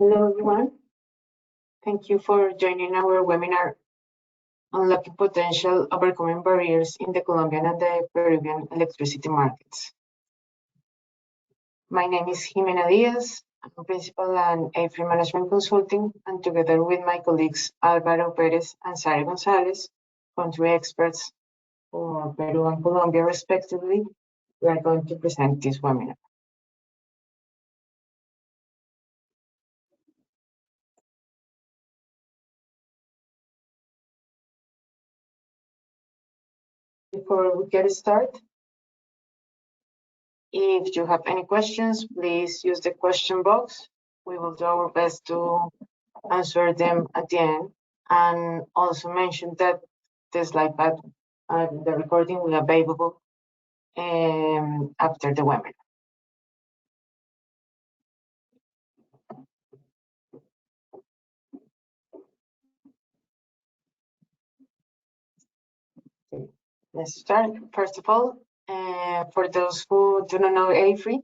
Hello, everyone. Thank you for joining our webinar, Unlocking Potential, Overcoming Barriers in the Colombian and the Peruvian Electricity Markets. My name is Jimena Diaz. I'm Principal and AFRY Management Consulting, and together with my colleagues Álvaro Pérez and Sara González, country experts for Peru and Colombia respectively, we are going to present this webinar. Before we get started, if you have any questions, please use the question box. We will do our best to answer them at the end. And also mention that the slide pad and the recording will be available after the webinar. Okay, let's start. First of all, for those who do not know AFRY,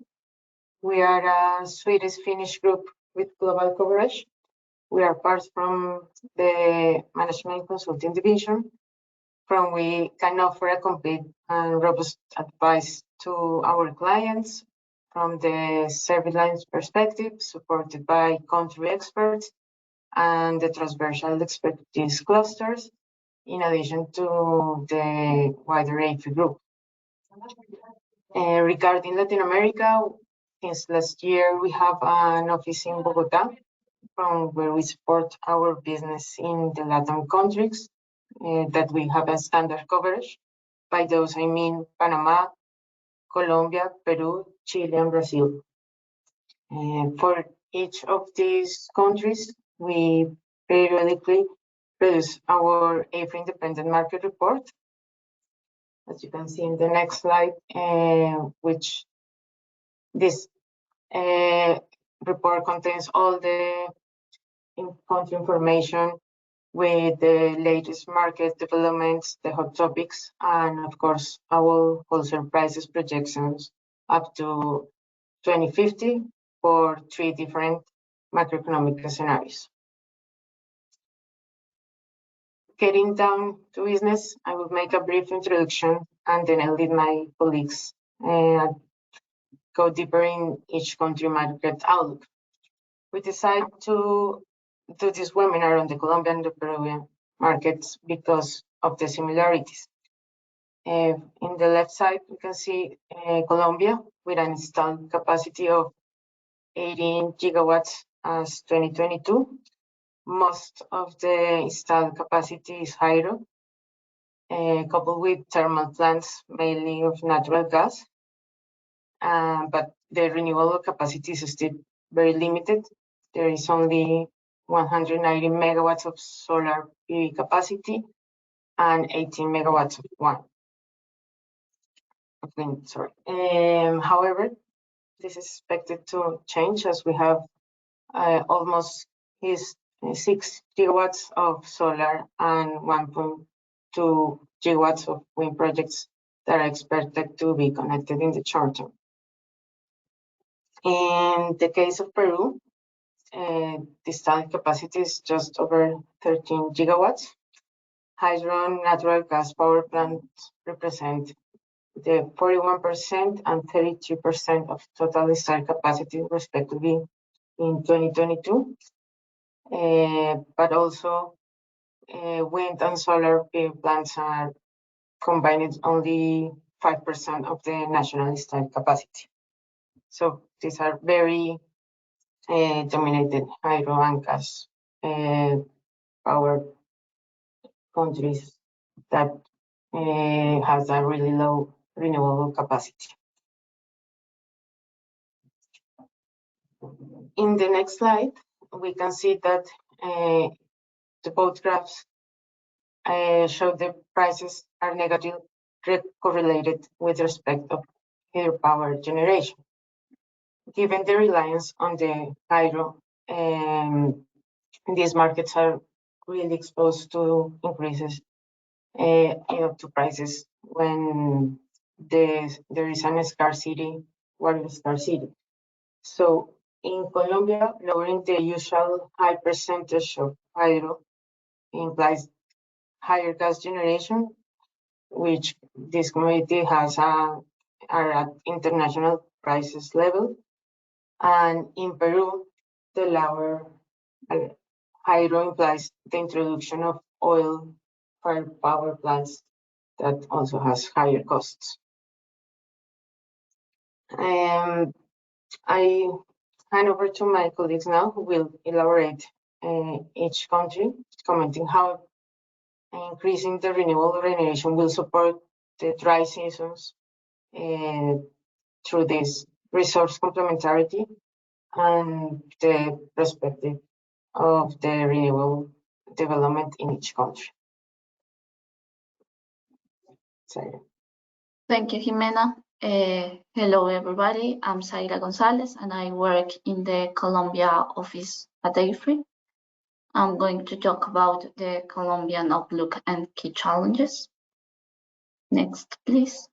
we are a Swedish-Finnish group with global coverage. We are part from the Management Consulting Division, from we can offer a complete and robust advice to our clients from the service lines perspective, supported by country experts and the transversal expertise clusters, in addition to the wider AFRY group. Regarding Latin America, since last year, we have an office in Bogota, from where we support our business in the Latin countries that we have a standard coverage. By those, I mean Panama, Colombia, Peru, Chile, and Brazil. For each of these countries, we periodically produce our AFRY independent market report, as you can see in the next slide, which this report contains all the country information with the latest market developments, the hot topics, and of course, our wholesale prices projections up to 2050 for 3 different macroeconomic scenarios. Getting down to business, I will make a brief introduction and then I'll lead my colleagues and go deeper in each country market outlook. We decided to do this webinar on the Colombian and the Peruvian markets because of the similarities. In the left side, you can see Colombia with an installed capacity of 18 gigawatts as 2022. Most of the installed capacity is hydro, coupled with thermal plants, mainly of natural gas. But the renewable capacity is still very limited. There is only 190 megawatts of solar PV capacity and 18 megawatts of wind. However, this is expected to change as we have almost 6 gigawatts of solar and 1.2 gigawatts of wind projects that are expected to be connected in the short term. In the case of Peru, the installed capacity is just over 13 gigawatts. Hydro and natural gas power plants represent the 41% and 32% of total installed capacity, respectively, in 2022. But also, wind and solar PV plants are combined only 5% of the national installed capacity. So these are very dominated hydro and gas power countries that has a really low renewable capacity. In the next slide, we can see that the both graphs show the prices are negatively correlated with respect of hydropower generation. Given the reliance on the hydro, these markets are really exposed to increases to prices when there is a scarcity, water scarcity. So In Colombia, lowering the usual high percentage of hydro implies higher gas generation, which this commodity has are at international prices level. And in Peru, the lower hydro implies the introduction of oil-fired power plants that also has higher costs. I hand over to my colleagues now who will elaborate each country, commenting how increasing the renewable generation will support the dry seasons through this resource complementarity and the perspective of the renewable development in each country. Sorry. Thank you, Jimena. Hello, everybody. I'm Zaira Gonzalez, and I work in the Colombia office at AFRY. I'm going to talk about the Colombian outlook and key challenges. Next, please.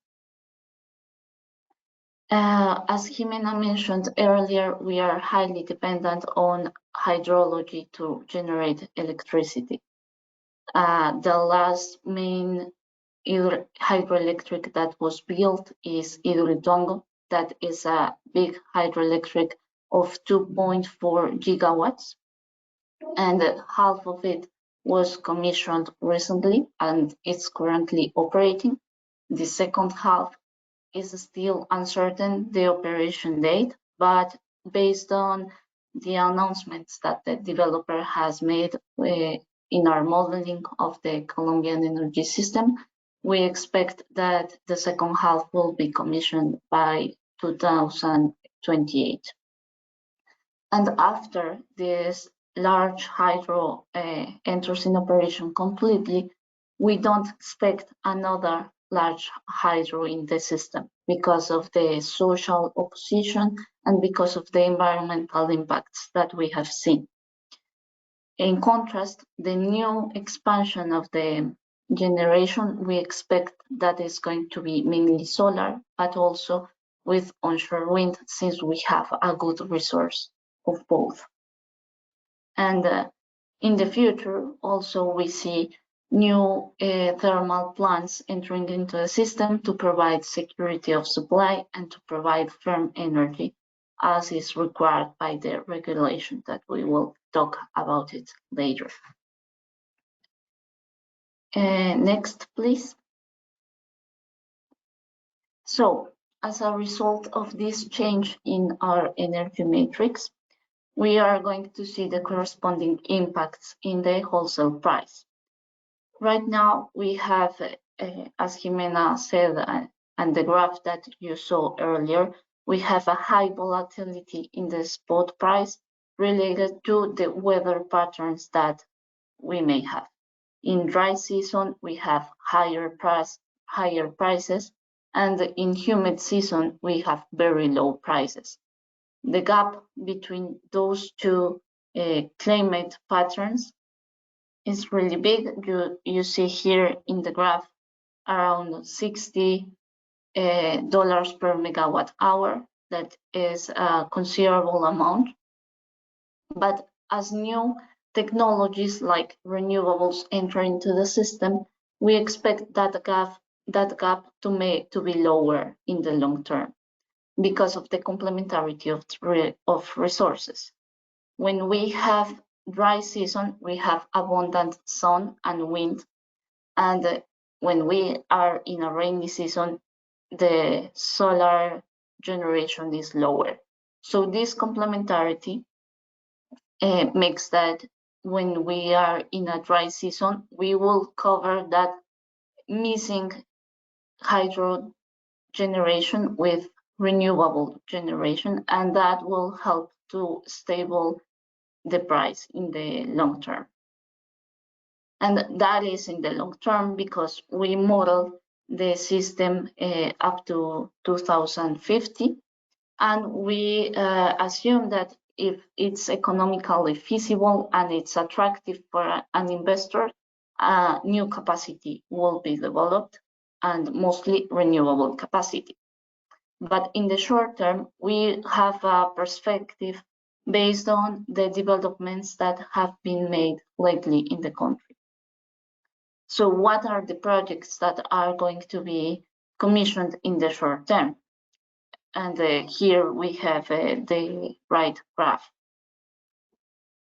As Jimena mentioned earlier, we are highly dependent on hydrology to generate electricity. The last main hydroelectric that was built is Hidroituango. That is a big hydroelectric of 2.4 gigawatts, and half of it was commissioned recently and it's currently operating. The second half is still uncertain, the operation date, but based on the announcements that the developer has made in our modeling of the Colombian energy system, we expect that the second half will be commissioned by 2028. And after this large hydro enters in operation completely, we don't expect another large hydro in the system because of the social opposition and because of the environmental impacts that we have seen. In contrast, the new expansion of the generation, we expect that is going to be mainly solar, but also with onshore wind, since we have a good resource of both. And in the future, also we see new thermal plants entering into the system to provide security of supply and to provide firm energy, as is required by the regulation that we will talk about it later. Next, please. So, as a result of this change in our energy matrix, we are going to see the corresponding impacts in the wholesale price. Right now, we have, as Jimena said, and the graph that you saw earlier, we have a high volatility in the spot price related to the weather patterns that we may have. In dry season, we have higher prices, and in humid season, we have very low prices. The gap between those two climate patterns is really big. You see here in the graph around $60 per megawatt hour. That is a considerable amount. But as new technologies like renewables enter into the system, we expect that gap to be lower in the long term because of the complementarity of resources. When we have dry season, we have abundant sun and wind, and when we are in a rainy season, the solar generation is lower. So this complementarity makes that when we are in a dry season, we will cover that missing hydro generation with renewable generation, and that will help to stable the price in the long term. And that is in the long term because we model the system up to 2050, and we assume that if it's economically feasible and it's attractive for an investor, new capacity will be developed, and mostly renewable capacity. But in the short term, we have a perspective based on the developments that have been made lately in the country. So what are the projects that are going to be commissioned in the short term? And here we have the right graph.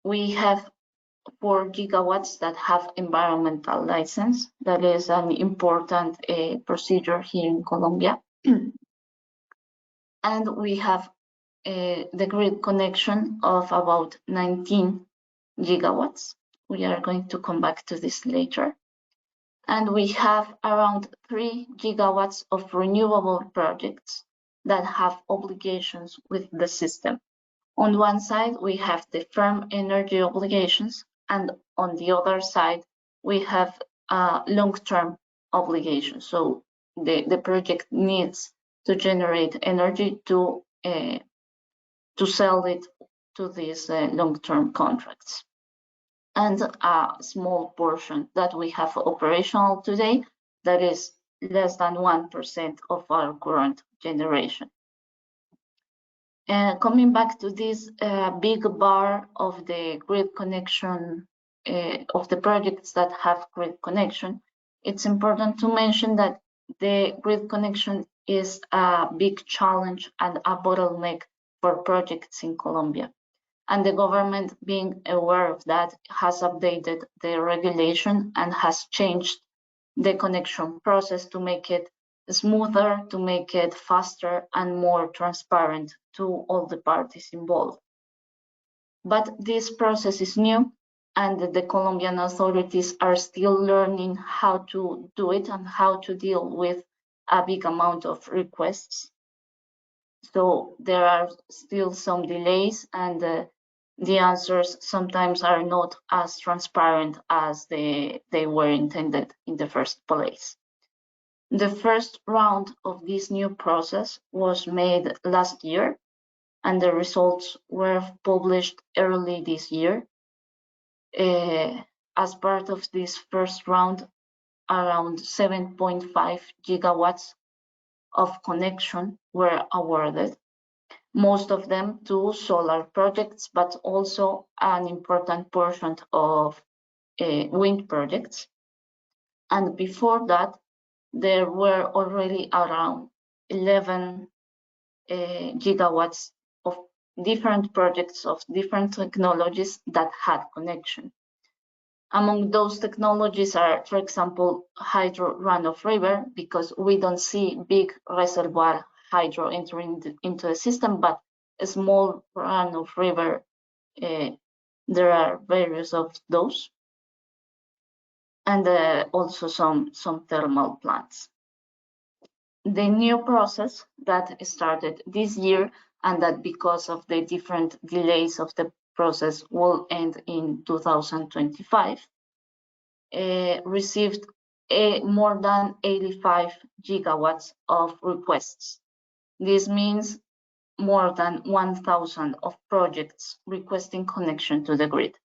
We have 4 gigawatts that have environmental license. That is an important procedure here in Colombia. And we have the grid connection of about 19 gigawatts. We are going to come back to this later. And we have around 3 gigawatts of renewable projects that have obligations with the system. On one side, we have the firm energy obligations, and on the other side, we have long-term obligations. So the project needs to generate energy to sell it to these long-term contracts. And a small portion that we have operational today, that is less than 1% of our current generation. Coming back to this big bar of the grid connection, of the projects that have grid connection, it's important to mention that the grid connection is a big challenge and a bottleneck for projects in Colombia. And the government, being aware of that, has updated the regulation and has changed the connection process to make it smoother, to make it faster and more transparent to all the parties involved. But this process is new, and the Colombian authorities are still learning how to do it and how to deal with a big amount of requests. So there are still some delays, and the answers sometimes are not as transparent as they were intended in the first place. The first round of this new process was made last year, and the results were published early this year. As part of this first round, around 7.5 gigawatts of connection were awarded, most of them to solar projects, but also an important portion of wind projects. And before that, there were already around 11 gigawatts of different projects of different technologies that had connection. Among those technologies are, for example, hydro run-of-river, because we don't see big reservoir hydro entering into the system, but a small run-of-river, there are various of those, and also some thermal plants. The new process that started this year, and that because of the different delays of the process will end in 2025, received more than 85 gigawatts of requests. This means more than 1,000 of projects requesting connection to the grid.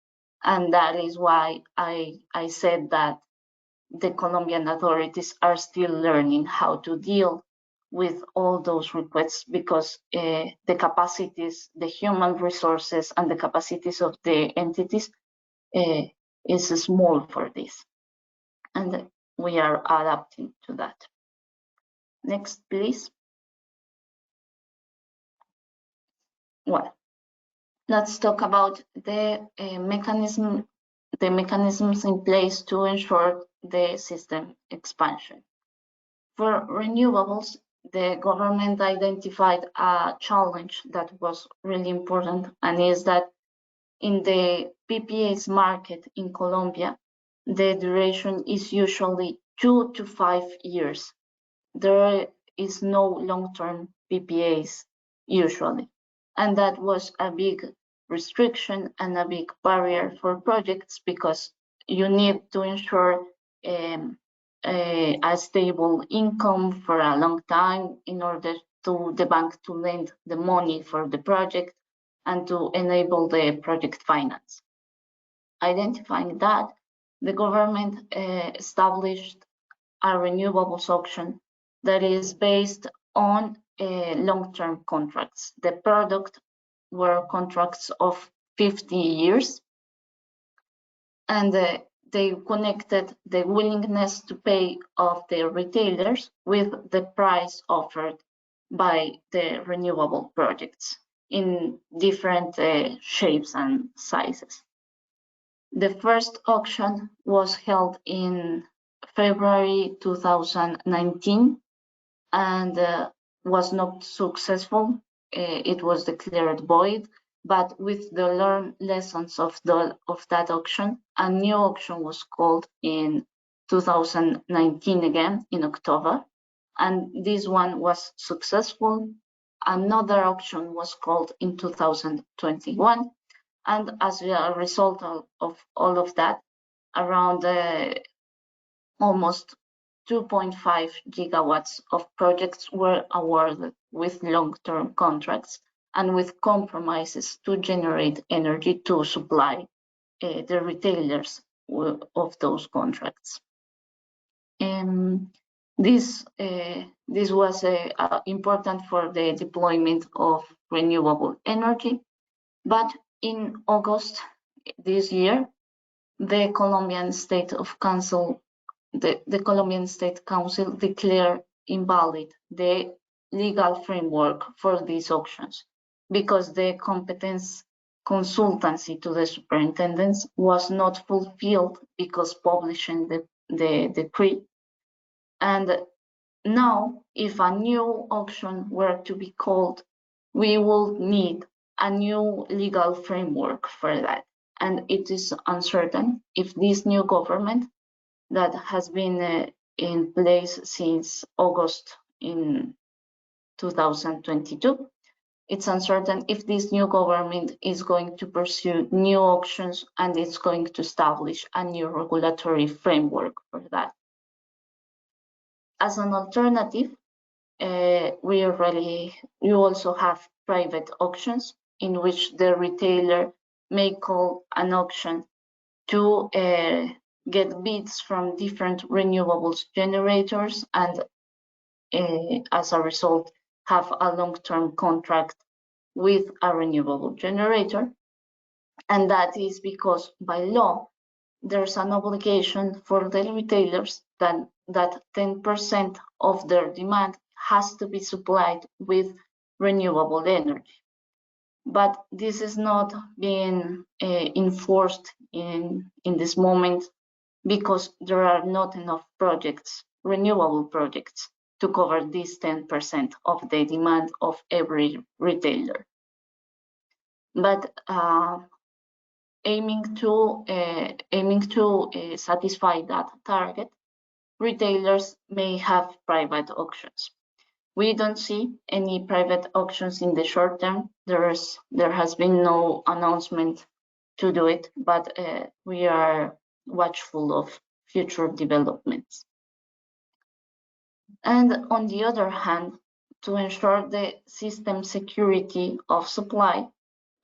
And that is why I said that the Colombian authorities are still learning how to deal with all those requests, because the capacities, the human resources and the capacities of the entities is small for this. And we are adapting to that. Next, please. Well, let's talk about the mechanisms in place to ensure the system expansion. For renewables, the government identified a challenge that was really important, and is that in the PPAs market in Colombia, the duration is usually 2 to 5 years. There is no long-term PPAs usually, and that was a big restriction and a big barrier for projects, because you need to ensure a stable income for a long time in order to the bank to lend the money for the project and to enable the project finance. Identifying that, the government established a renewables auction that is based on long-term contracts. The product were contracts of 50 years, and they connected the willingness to pay of the retailers with the price offered by the renewable projects in different shapes and sizes. The first auction was held in February 2019 and was not successful. It was declared void, but with the learned lessons of that auction, a new auction was called in 2019 again in October, and this one was successful. Another auction was called in 2021, and as a result of all of that, around almost 2.5 gigawatts of projects were awarded with long-term contracts and with compromises to generate energy to supply the retailers of those contracts. This was important for the deployment of renewable energy, but in August this year, the Colombian State Council declared invalid the legal framework for these auctions because the competence consultancy to the superintendents was not fulfilled because publishing the decree. And now, if a new auction were to be called, we will need a new legal framework for that. And it is uncertain if this new government that has been in place since August in 2022, it's uncertain if this new government is going to pursue new auctions and it's going to establish a new regulatory framework for that. As an alternative, we also have private auctions in which the retailer may call an auction to get bids from different renewables generators and as a result have a long-term contract with a renewable generator. And that is because by law, there's an obligation for the retailers that 10% of their demand has to be supplied with renewable energy. But this is not being enforced in this moment because there are not enough projects, renewable projects, to cover this 10% of the demand of every retailer. But aiming to satisfy that target, retailers may have private auctions. We don't see any private auctions in the short term. There has been no announcement to do it, but we are watchful of future developments. And on the other hand, to ensure the system security of supply,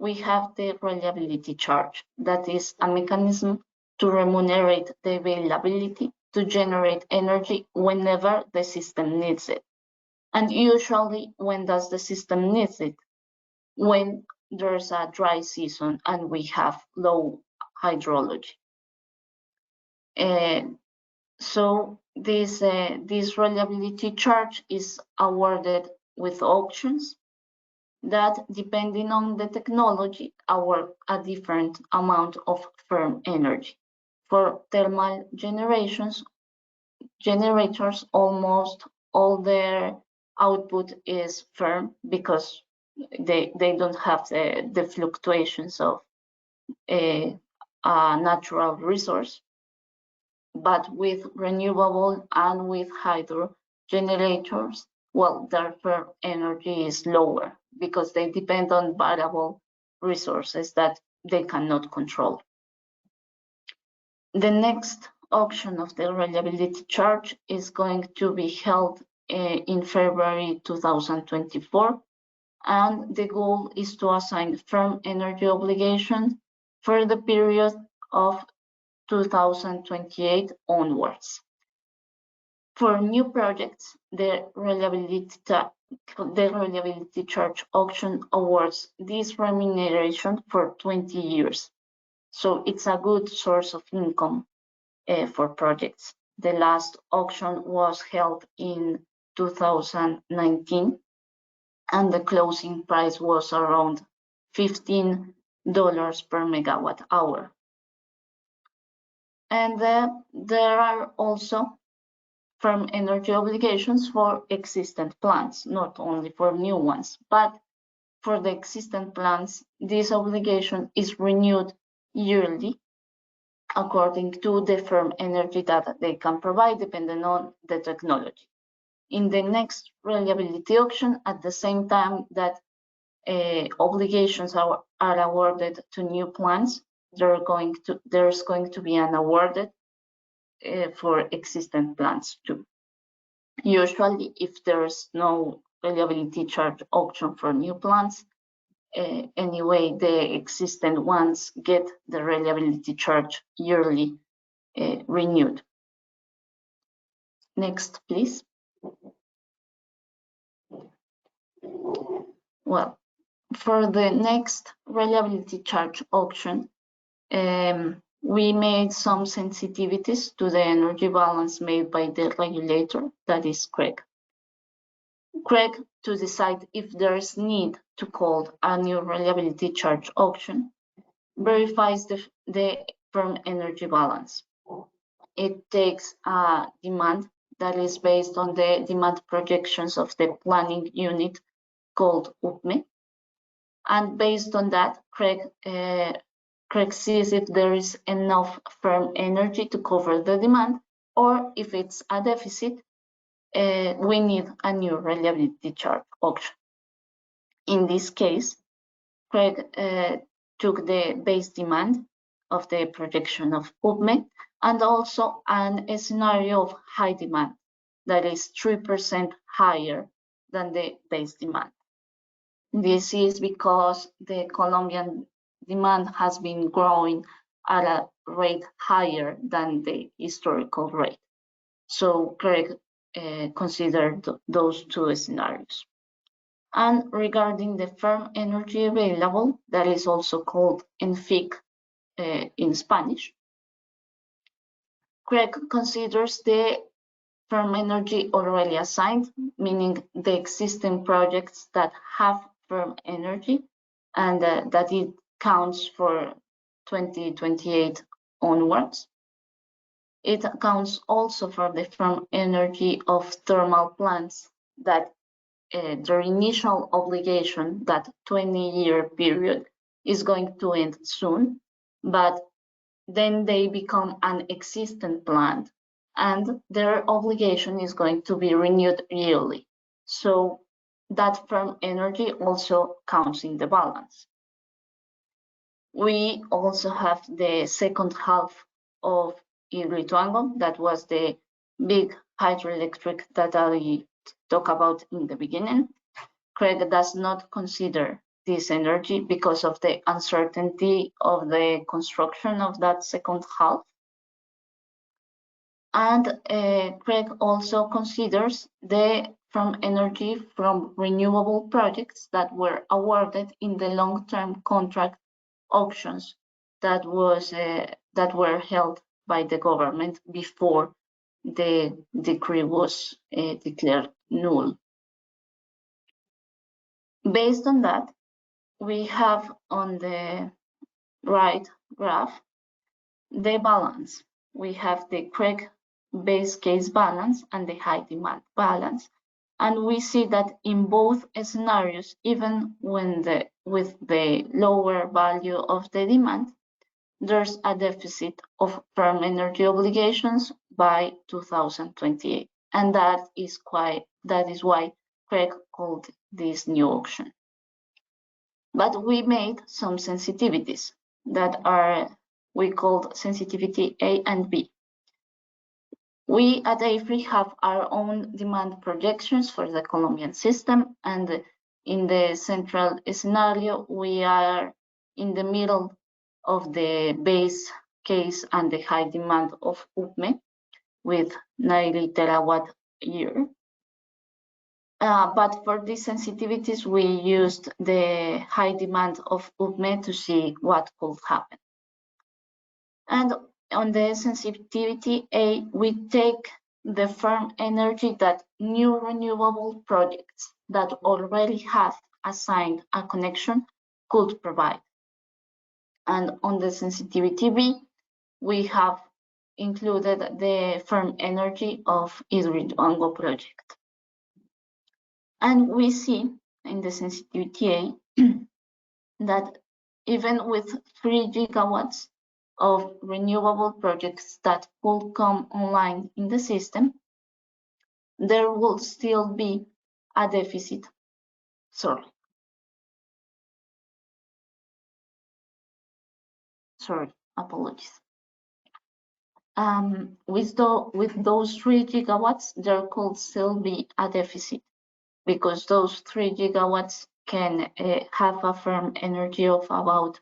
we have the reliability charge. That is a mechanism to remunerate the availability to generate energy whenever the system needs it. And usually, when does the system need it? When there's a dry season and we have low hydrology. So this reliability charge is awarded with auctions that, depending on the technology, award a different amount of firm energy. For thermal generators, almost all their output is firm because they don't have the fluctuations of a natural resource. But with renewable and with hydro generators, well, their firm energy is lower because they depend on variable resources that they cannot control. The next auction of the reliability charge is going to be held in February 2024, and the goal is to assign firm energy obligation for the period of 2028 onwards. For new projects, the the reliability charge auction awards this remuneration for 20 years. So it's a good source of income for projects. The last auction was held in 2019, and the closing price was around $15 per megawatt hour. And there are also firm energy obligations for existing plants, not only for new ones, but for the existing plants, this obligation is renewed yearly according to the firm energy that they can provide, depending on the technology. In the next reliability auction, at the same time that obligations are awarded to new plants, there's going to be an awarded for existing plants too. Usually, if there's no reliability charge auction for new plants, anyway, the existing ones get the reliability charge yearly renewed. Next, please. Well, for the next reliability charge auction, we made some sensitivities to the energy balance made by the regulator, that is CREG. CREG, to decide if there's need to call a new reliability charge auction, verifies the firm energy balance. It takes a demand that is based on the demand projections of the planning unit called UPME. And based on that, CREG sees if there is enough firm energy to cover the demand, or if it's a deficit, we need a new reliability charge auction. In this case, CREG took the base demand of the projection of UPME and also a scenario of high demand that is 3% higher than the base demand. This is because the Colombian demand has been growing at a rate higher than the historical rate. So CREG considered those two scenarios. And regarding the firm energy available, that is also called ENFIC in Spanish, CREG considers the firm energy already assigned, meaning the existing projects that have firm energy, and that it counts for 2028 onwards. It accounts also for the firm energy of thermal plants that their initial obligation, that 20-year period, is going to end soon, but then they become an existing plant and their obligation is going to be renewed yearly. So that firm energy also counts in the balance. We also have the second half of Hidroituango, that was the big hydroelectric that I talked about in the beginning. CREG does not consider this energy because of the uncertainty of the construction of that second half. And CREG also considers the firm energy from renewable projects that were awarded in the long-term contract auctions that were held by the government before the decree was declared null. Based on that, we have on the right graph the balance. We have the CREG base case balance and the high demand balance. And we see that in both scenarios, even when with the lower value of the demand, there's a deficit of firm energy obligations by 2028. And that is why CREG called this new auction. But we made some sensitivities that we called sensitivity A and B. We at AFRY have our own demand projections for the Colombian system, and in the central scenario, we are in the middle of the base case and the high demand of UPME with 90 terawatt a year. But for these sensitivities, we used the high demand of UPME to see what could happen. And on the sensitivity A, we take the firm energy that new renewable projects that already have assigned a connection could provide. And on the sensitivity B, we have included the firm energy of Hidroituango project. And we see in the sensitivity A that even with 3 gigawatts of renewable projects that will come online in the system, there will still be a deficit. Sorry, apologies. With those 3 gigawatts, there could still be a deficit because those 3 gigawatts can have a firm energy of about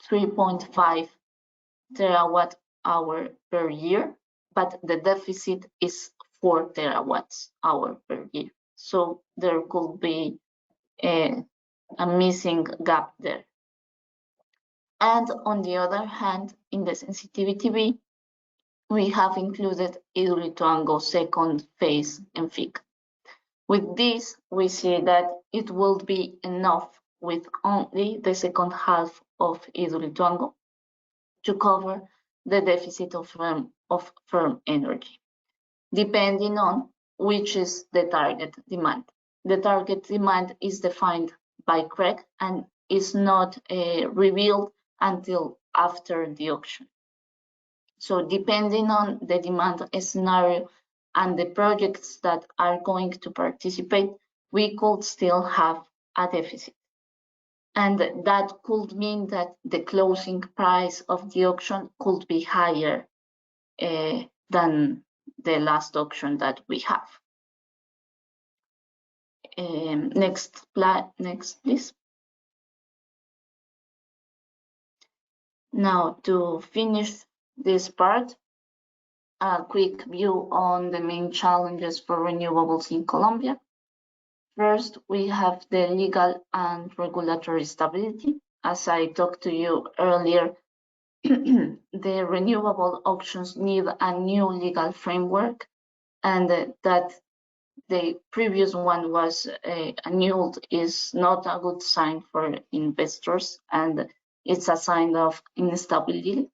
3.5 terawatt hour per year, but the deficit is 4 terawatts hour per year. So there could be a missing gap there. And on the other hand, in the sensitivity B, we have included Hidroituango second phase and FIC. With this, we see that it will be enough with only the second half of Hidroituango to cover the deficit of firm energy, depending on which is the target demand. The target demand is defined by CREG and is not revealed until after the auction. So depending on the demand scenario and the projects that are going to participate, we could still have a deficit. And that could mean that the closing price of the auction could be higher than the last auction that we have. Next, please. Now, to finish this part, a quick view on the main challenges for renewables in Colombia. First, we have the legal and regulatory stability. As I talked to you earlier, the renewable auctions need a new legal framework, and that the previous one was annulled is not a good sign for investors, and it's a sign of instability.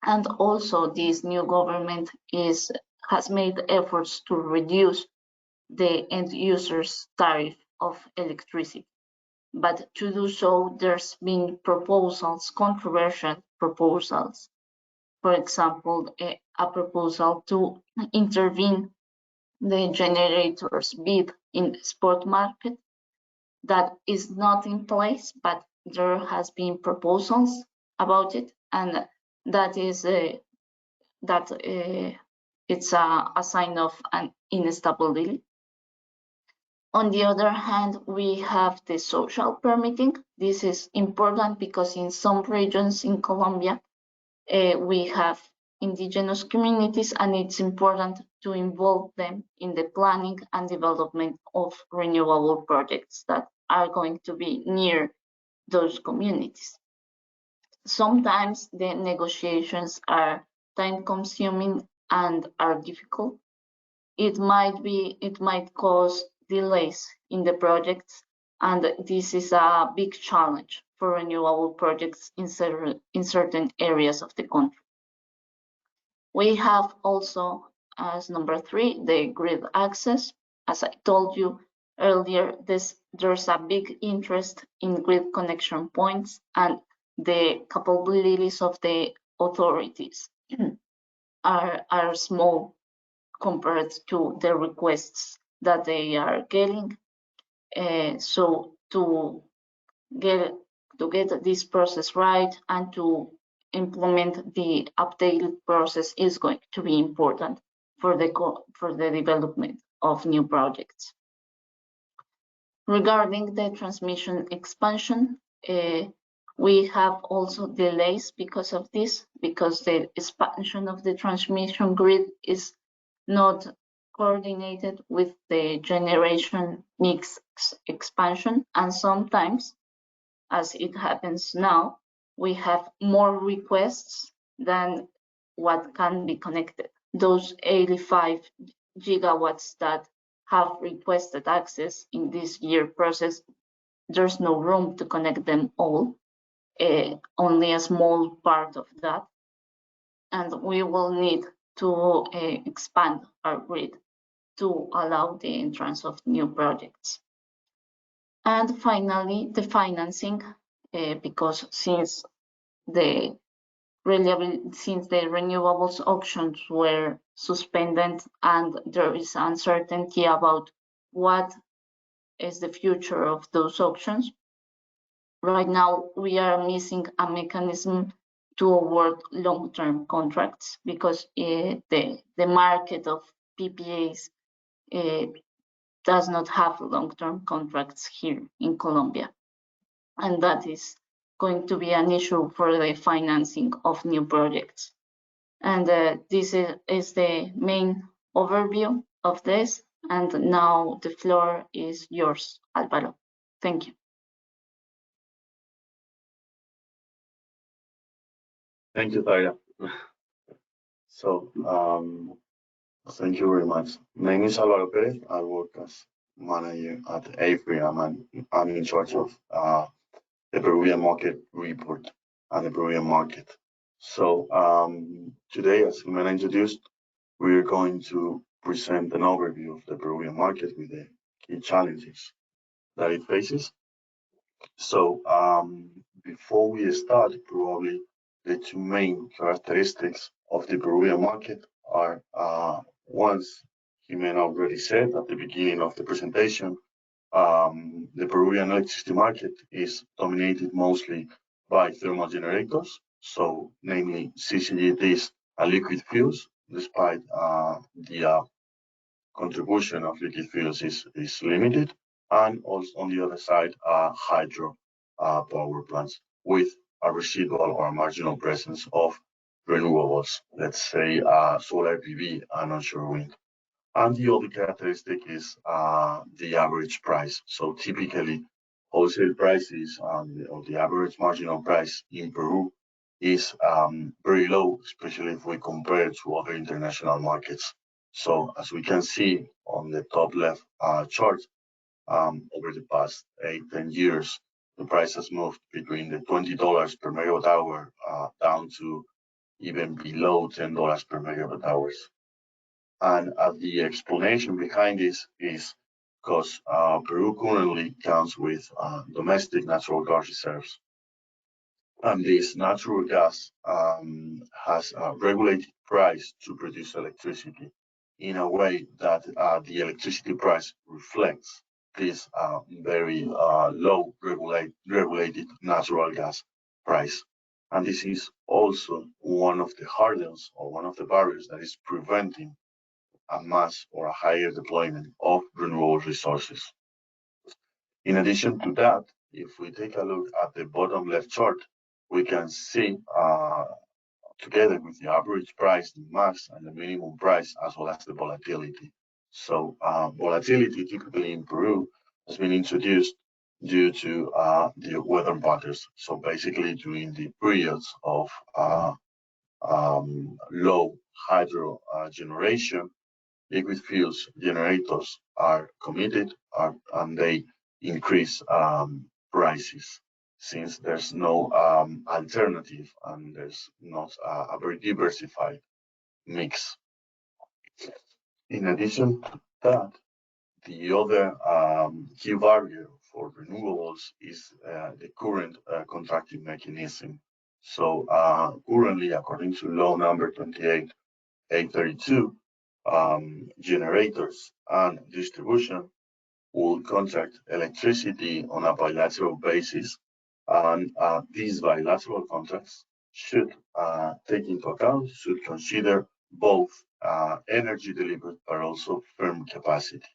And also, this new government has made efforts to reduce the end users' tariff of electricity. But to do so, there's been controversial proposals. For example, a proposal to intervene the generators bid in the spot market that is not in place, but there has been proposals about it, and that is it's a sign of an instability. On the other hand, we have the social permitting. This is important because in some regions in Colombia, we have indigenous communities, and it's important to involve them in the planning and development of renewable projects that are going to be near those communities. Sometimes the negotiations are time-consuming and are difficult. It might cause delays in the projects, and this is a big challenge for renewable projects in certain areas of the country. We have also, as number 3, the grid access. As I told you earlier, there's a big interest in grid connection points, and the capabilities of the authorities are small compared to the requests that they are getting. So to get this process right and to implement the updated process is going to be important for the development of new projects. Regarding the transmission expansion, we have also delays because of this, because the expansion of the transmission grid is not coordinated with the generation mix expansion, and sometimes, as it happens now, we have more requests than what can be connected. Those 85 gigawatts that have requested access in this year process, there's no room to connect them all, only a small part of that. And we will need to expand our grid to allow the entrance of new projects. And finally, the financing, because since the renewables auctions were suspended and there is uncertainty about what is the future of those auctions, right now we are missing a mechanism to award long-term contracts because the market of PPAs does not have long-term contracts here in Colombia. And that is going to be an issue for the financing of new projects. And this is the main overview of this. And now the floor is yours, Álvaro. Thank you. Thank you, Taira. So, thank you very much. My name is Álvaro Pérez. I work as manager at AFRY. I'm in charge of the Peruvian market report and the Peruvian market. So today, as Jimena introduced, we're going to present an overview of the Peruvian market with the key challenges that it faces. So before we start, probably the two main characteristics of the Peruvian market are ones Jimena already said at the beginning of the presentation. The Peruvian electricity market is dominated mostly by thermal generators, so namely CCGTs and liquid fuels, despite the contribution of liquid fuels is limited, and also on the other side, hydro power plants with a residual or a marginal presence of renewables, let's say solar PV and onshore wind. And the other characteristic is the average price. So typically, wholesale prices or the average marginal price in Peru is very low, especially if we compare to other international markets. So as we can see on the top left chart, over the past 8-10 years, the price has moved between the $20 per megawatt hour down to even below $10 per megawatt hours. And the explanation behind this is because Peru currently counts with domestic natural gas reserves. And this natural gas has a regulated price to produce electricity in a way that the electricity price reflects this very low regulated natural gas price. And this is also one of the hurdles or one of the barriers that is preventing a mass or a higher deployment of renewable resources. In addition to that, if we take a look at the bottom left chart, we can see together with the average price, the max and the minimum price, as well as the volatility. So volatility typically in Peru has been introduced due to the weather patterns. So basically during the periods of low hydro generation, liquid fuels generators are committed and they increase prices since there's no alternative and there's not a very diversified mix. In addition to that, the other key barrier for renewables is the current contracting mechanism. So currently, according to law number 28/832, generators and distribution will contract electricity on a bilateral basis, and these bilateral contracts should take into account, should consider both energy delivered but also firm capacity.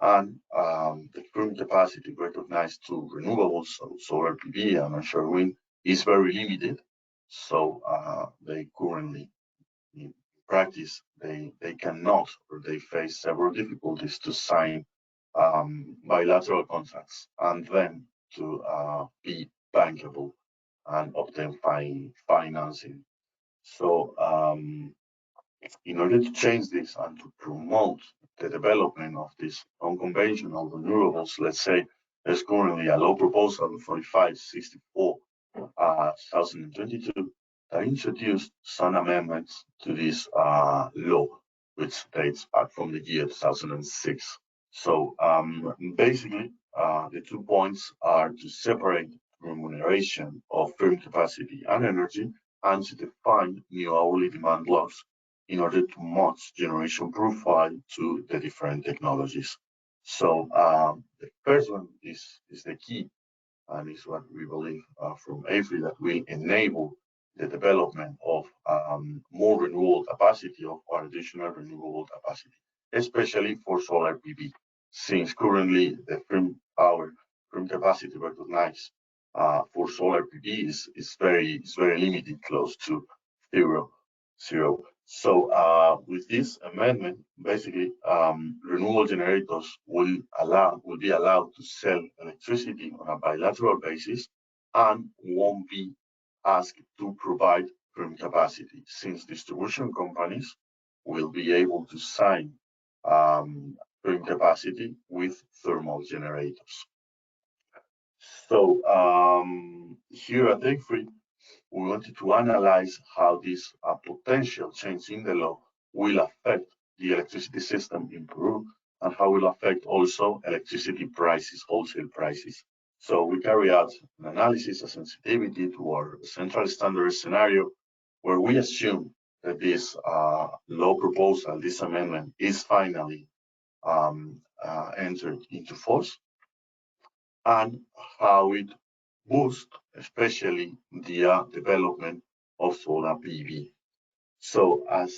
And the firm capacity recognized to renewables, so solar PV and onshore wind, is very limited. So they currently in practice, they cannot, or they face several difficulties to sign bilateral contracts and then to be bankable and obtain financing. So in order to change this and to promote the development of these unconventional renewables, let's say there's currently a law proposal 4564 2022 that introduced some amendments to this law, which dates back from the year 2006. So basically, the 2 points are to separate remuneration of firm capacity and energy and to define new hourly demand laws in order to match generation profile to the different technologies. So the first one is the key, and is what we believe from AFRY that will enable the development of more renewable capacity or additional renewable capacity, especially for solar PV, since currently the firm capacity recognized for solar PV is very limited, close to zero. So with this amendment, basically, renewable generators will be allowed to sell electricity on a bilateral basis and won't be asked to provide firm capacity, since distribution companies will be able to sign firm capacity with thermal generators. So here at AFRY, we wanted to analyze how this potential change in the law will affect the electricity system in Peru and how it will affect also electricity prices, wholesale prices. So we carry out an analysis of sensitivity to our central standard scenario, where we assume that this law proposal, this amendment, is finally entered into force, and how it boost, especially the development of solar PV. So as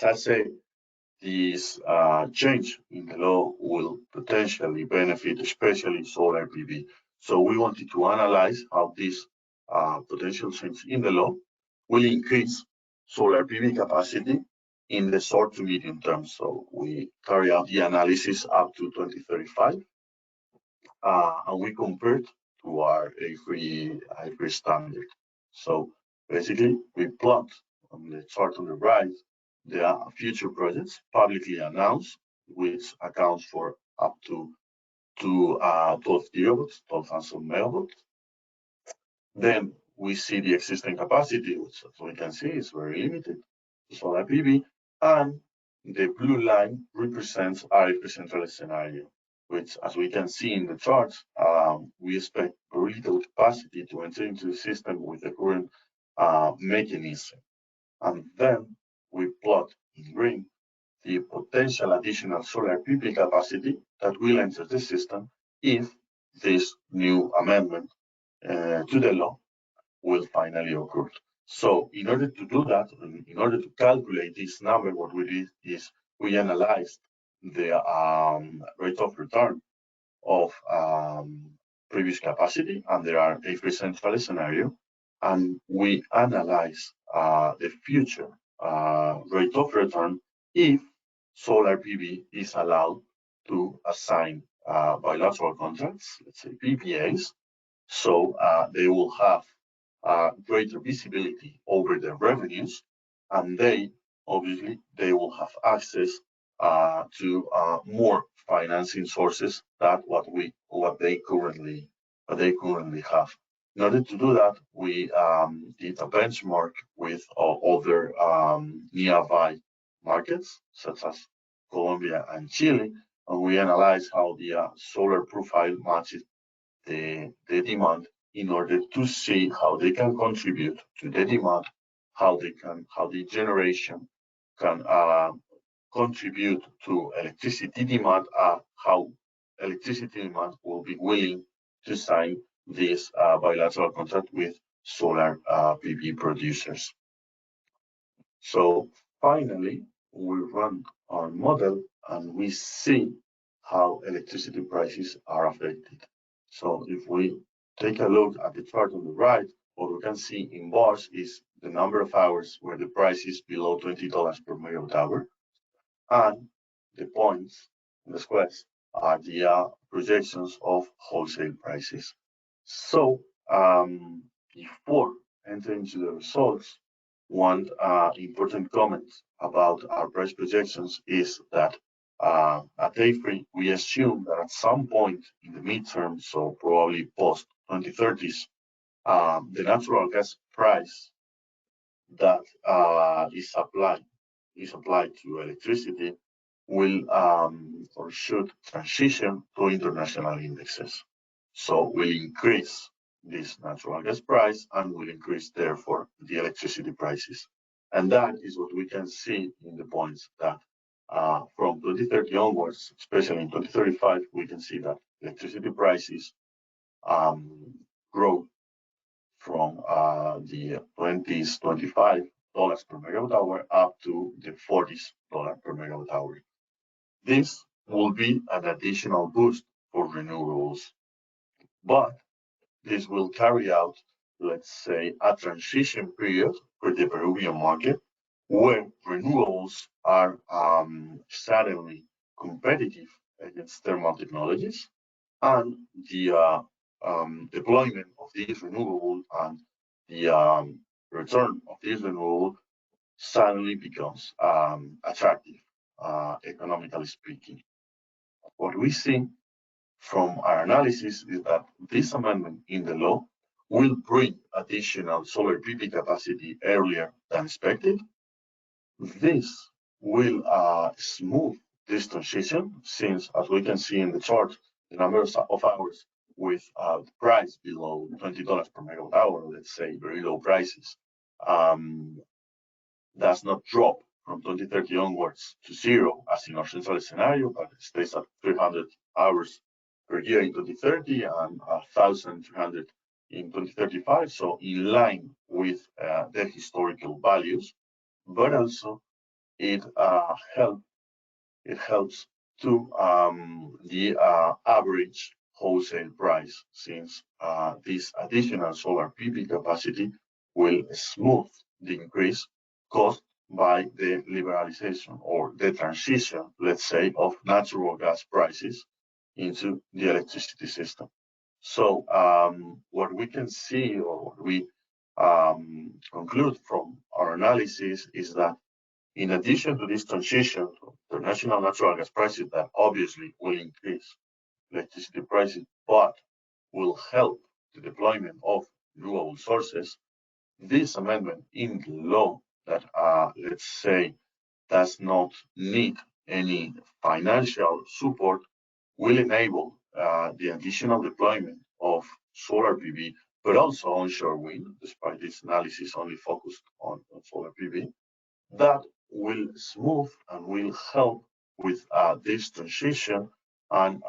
I say, this change in the law will potentially benefit, especially solar PV. So we wanted to analyze how this potential change in the law will increase solar PV capacity in the short to medium term. So we carry out the analysis up to 2035, and we compared to our AFRY standard. So basically, we plot on the chart on the right the future projects publicly announced, which accounts for up to 12 gigawatts, 12,000 megawatts. Then we see the existing capacity, which, as we can see, is very limited to solar PV, and the blue line represents our central scenario, which, as we can see in the charts, we expect very little capacity to enter into the system with the current mechanism. And then we plot in green the potential additional solar PV capacity that will enter the system if this new amendment to the law will finally occur. So in order to do that, in order to calculate this number, what we did is we analyzed the rate of return of previous capacity under our AFRY central scenario, and we analyze the future rate of return if solar PV is allowed to assign bilateral contracts, let's say PPAs. So they will have greater visibility over their revenues, and obviously they will have access to more financing sources than what they currently have. In order to do that, we did a benchmark with other nearby markets, such as Colombia and Chile, and we analyzed how the solar profile matches the demand in order to see how they can contribute to the demand, how the generation can contribute to electricity demand, how electricity demand will be willing to sign this bilateral contract with solar PV producers. So finally, we run our model and we see how electricity prices are affected. So if we take a look at the chart on the right, what we can see in bars is the number of hours where the price is below $20 per megawatt hour, and the points in the squares are the projections of wholesale prices. So before entering into the results, one important comment about our price projections is that at AFRY, we assume that at some point in the midterm, so probably post 2030s, the natural gas price that is applied to electricity will or should transition to international indexes. So will increase this natural gas price and will increase, therefore, the electricity prices. And that is what we can see in the points that from 2030 onwards, especially in 2035, we can see that electricity prices grow from the 20s, $25 per megawatt hour up to the $40s per megawatt hour. This will be an additional boost for renewables, but this will carry out, let's say, a transition period for the Peruvian market where renewables are suddenly competitive against thermal technologies, and the deployment of these renewables and the return of these renewables suddenly becomes attractive, economically speaking. What we see from our analysis is that this amendment in the law will bring additional solar PV capacity earlier than expected. This will smooth this transition, since, as we can see in the chart, the number of hours with the price below $20 per megawatt hour, let's say very low prices, does not drop from 2030 onwards to zero, as in our central scenario, but it stays at 300 hours per year in 2030 and 1,300 in 2035, so in line with the historical values. But also it helps to the average wholesale price, since this additional solar PV capacity will smooth the increase caused by the liberalization or the transition, let's say, of natural gas prices into the electricity system. So what we can see, or what we conclude from our analysis, is that in addition to this transition to international natural gas prices that obviously will increase electricity prices, but will help the deployment of renewable sources, this amendment in the law that, let's say, does not need any financial support will enable the additional deployment of solar PV, but also onshore wind, despite this analysis only focused on solar PV, that will smooth and will help with this transition and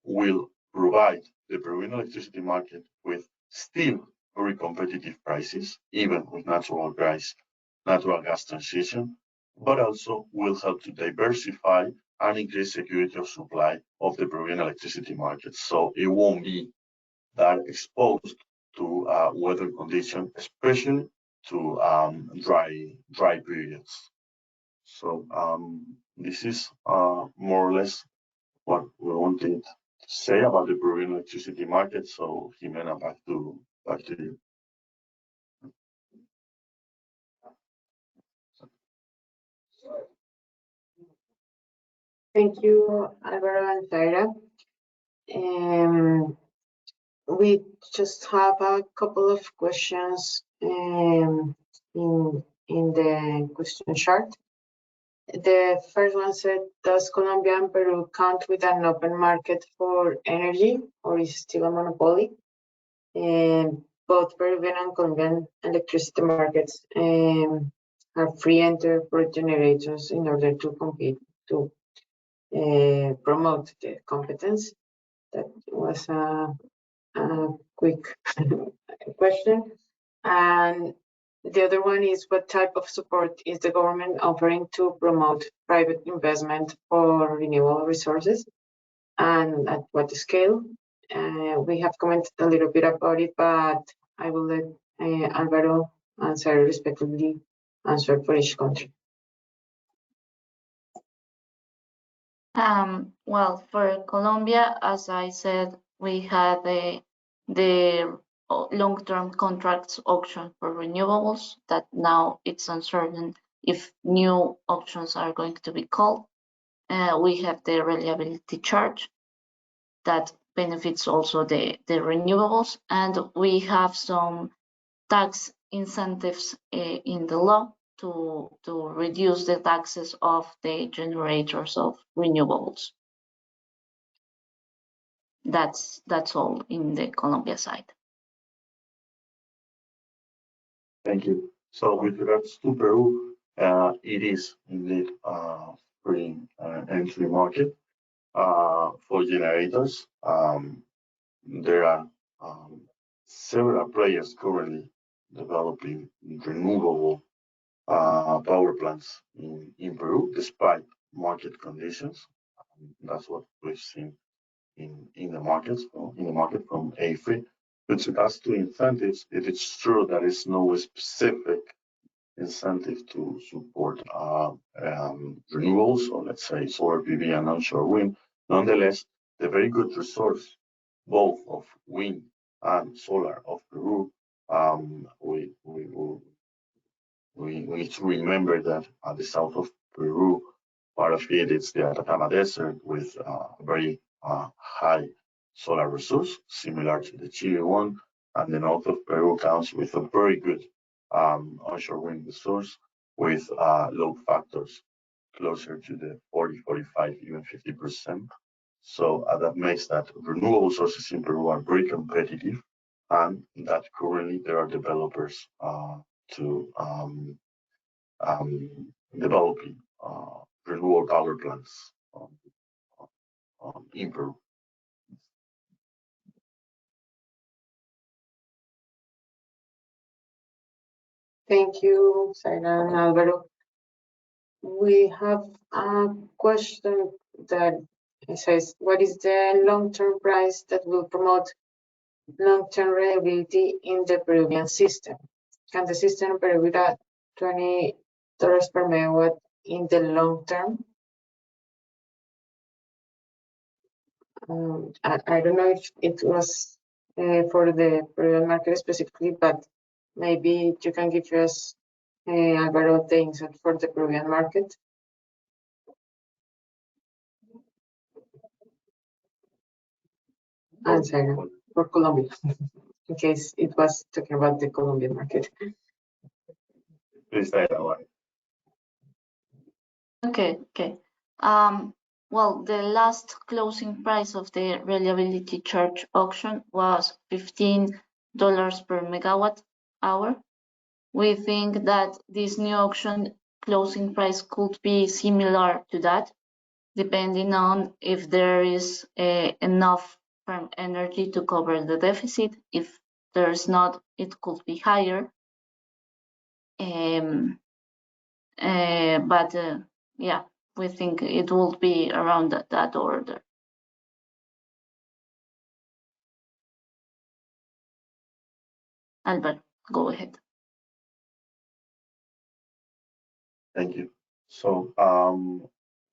will provide the Peruvian electricity market with still very competitive prices, even with natural gas transition, but also will help to diversify and increase security of supply of the Peruvian electricity market. So it won't be that exposed to weather conditions, especially to dry periods. So this is more or less what we wanted to say about the Peruvian electricity market. So Jimena, back to you. Thank you, Alvaro and Zaira. We just have a couple of questions in the question chart. The first one said, does Colombia and Peru count with an open market for energy, or is it still a monopoly? Both Peruvian and Colombian electricity markets are free enter for generators in order to compete, to promote the competence. That was a quick question. And the other one is, what type of support is the government offering to promote private investment for renewable resources, and at what scale? We have commented a little bit about it, but I will let Alvaro and Sarah respectively answer for each country. Well, for Colombia, as I said, we had the long-term contracts auction for renewables that now it's uncertain if new auctions are going to be called. We have the reliability charge that benefits also the renewables, and we have some tax incentives in the law to reduce the taxes of the generators of renewables. That's all in the Colombia side. Thank you. So with regards to Peru, it is indeed free entry market for generators. There are several players currently developing renewable power plants in Peru, despite market conditions. That's what we've seen in the markets, from AFRY. With regards to incentives, it is true that is no specific incentive to support renewables, or let's say solar PV and onshore wind. Nonetheless, the very good resource, both of wind and solar of Peru, we need to remember that at the south of Peru, part of it is the Atacama Desert with very high solar resource, similar to the Chile one, and the north of Peru counts with a very good onshore wind resource with load factors closer to the 40, 45, even 50%. So that makes that renewable sources in Peru are very competitive, and that currently there are developers to developing renewable power plants in Peru. Thank you, Zaira and Alvaro. We have a question that says, what is the long-term price that will promote long-term reliability in the Peruvian system? Can the system operate with a $20 per megawatt in the long term? I don't know if it was for the Peruvian market specifically, but maybe you can give us Alvaro the insight for the Peruvian market. And Zaira for Colombia, in case it was talking about the Colombian market. Please, Zaira. Okay. Well, the last closing price of the reliability charge auction was $15 per megawatt hour. We think that this new auction closing price could be similar to that, depending on if there is enough firm energy to cover the deficit. If there's not, it could be higher. But yeah, we think it will be around that order. Albert, go ahead. Thank you. So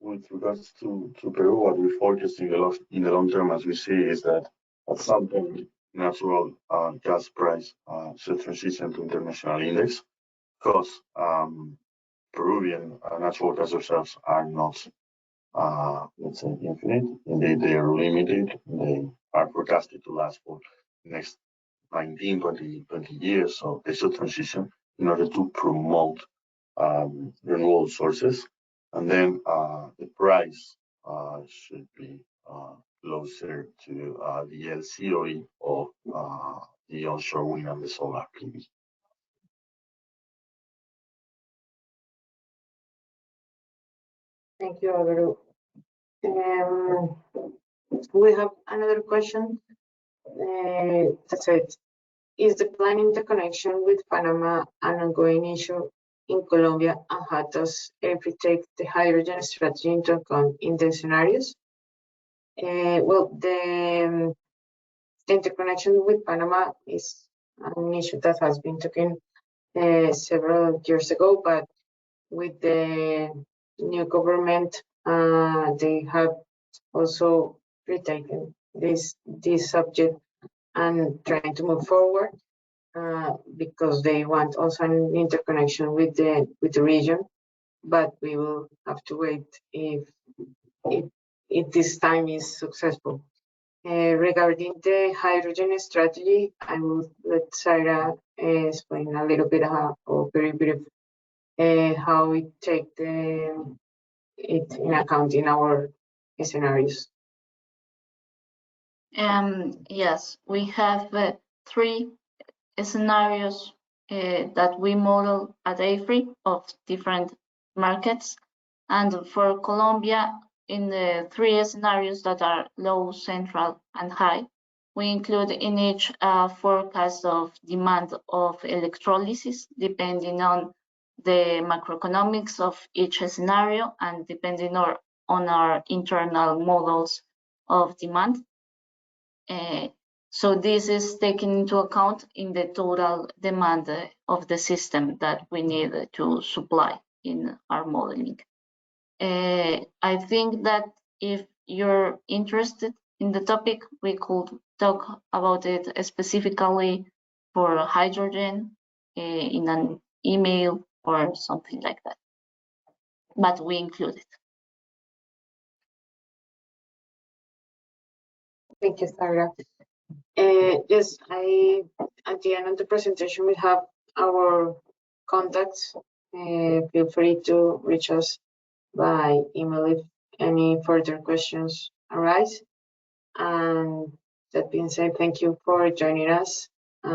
with regards to Peru, what we focus in the long term, as we see, is that at some point natural gas price should transition to international index, because Peruvian natural gas reserves are not, let's say, infinite. Indeed, they are limited. They are forecasted to last for the next 19, 20 years. So they should transition in order to promote renewable sources. And then the price should be closer to the LCOE of the onshore wind and the solar PV. Thank you, Alvaro. We have another question that says, is the plan interconnection with Panama an ongoing issue in Colombia, and how does AFRY take the hydrogen strategy into account in the scenarios? Well, the interconnection with Panama is an issue that has been taken several years ago, but with the new government, they have also retaken this subject and trying to move forward because they want also an interconnection with the region. But we will have to wait if this time is successful. Regarding the hydrogen strategy, I will let Sarah explain a little bit or very brief how we take it in account in our scenarios. Yes, we have 3 scenarios that we model at AFRY of different markets. And for Colombia, in the 3 scenarios that are low, central, and high, we include in each forecast of demand of electrolysis, depending on the macroeconomics of each scenario and depending on our internal models of demand. So this is taken into account in the total demand of the system that we need to supply in our modeling. I think that if you're interested in the topic, we could talk about it specifically for hydrogen in an email or something like that. But we include it. Thank you, Sarah. Yes, at the end of the presentation, we have our contacts. Feel free to reach us by email if any further questions arise. And that being said, thank you for joining us.